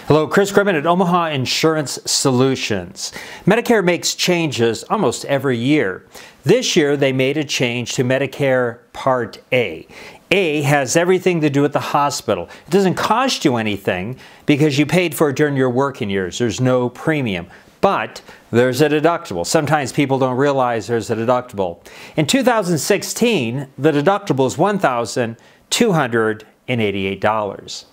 Hello, Chris Grimmin at Omaha Insurance Solutions. Medicare makes changes almost every year. This year, they made a change to Medicare Part A. A has everything to do with the hospital. It doesn't cost you anything because you paid for it during your working years. There's no premium. But there's a deductible. Sometimes people don't realize there's a deductible. In 2016, the deductible is $1,288.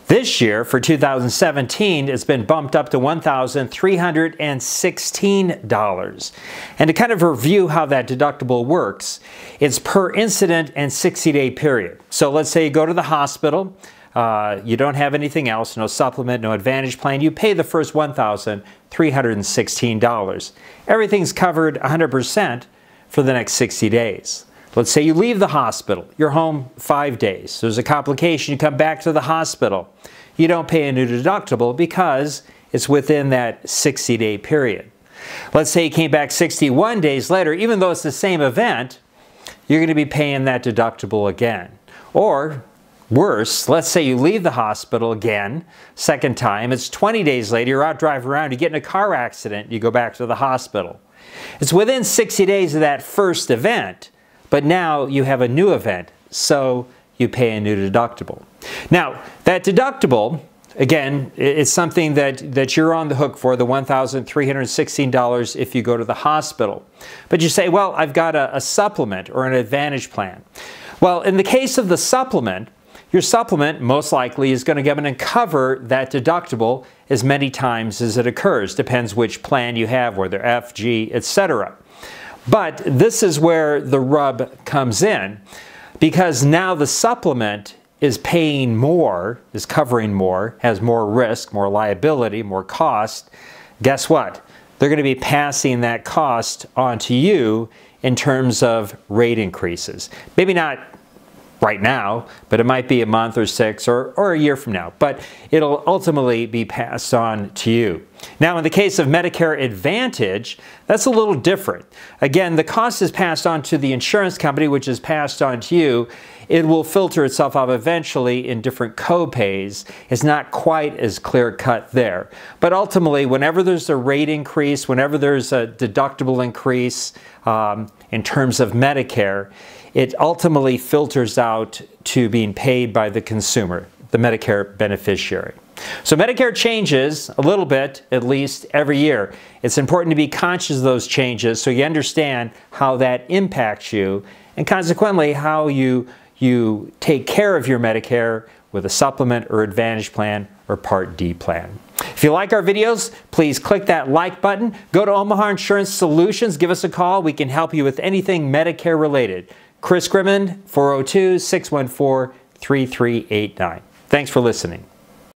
This year, for 2017, it's been bumped up to $1,316. And to kind of review how that deductible works, it's per incident and 60-day period. So let's say you go to the hospital, you don't have anything else, no supplement, no advantage plan, you pay the first $1,316. Everything's covered 100% for the next 60 days. Let's say you leave the hospital, you're home 5 days. There's a complication, you come back to the hospital. You don't pay a new deductible because it's within that 60-day period. Let's say you came back 61 days later, even though it's the same event, you're going to be paying that deductible again. Or worse, let's say you leave the hospital again, second time, it's 20 days later, you're out driving around, you get in a car accident, you go back to the hospital. It's within 60 days of that first event, but now you have a new event, so you pay a new deductible. Now, that deductible, again, is something that you're on the hook for, the $1,316 if you go to the hospital. But you say, well, I've got a supplement or an advantage plan. Well, in the case of the supplement, your supplement most likely is going to cover that deductible as many times as it occurs. Depends which plan you have, whether F, G, etc. But this is where the rub comes in, because now the supplement is paying more, is covering more, has more risk, more liability, more cost. Guess what? They're going to be passing that cost on to you in terms of rate increases. Maybe not right now, but it might be a month or 6 or a year from now. But it'll ultimately be passed on to you. Now, in the case of Medicare Advantage, that's a little different. Again, the cost is passed on to the insurance company, which is passed on to you. It will filter itself out eventually in different co-pays. It's not quite as clear-cut there. But ultimately, whenever there's a rate increase, whenever there's a deductible increase in terms of Medicare, it ultimately filters out to being paid by the consumer, the Medicare beneficiary. So Medicare changes a little bit, at least, every year. It's important to be conscious of those changes so you understand how that impacts you and consequently how you take care of your Medicare with a supplement or advantage plan or Part D plan. If you like our videos, please click that like button. Go to Omaha Insurance Solutions. Give us a call. We can help you with anything Medicare related. Chris Grimmin, 402-614-3389. Thanks for listening.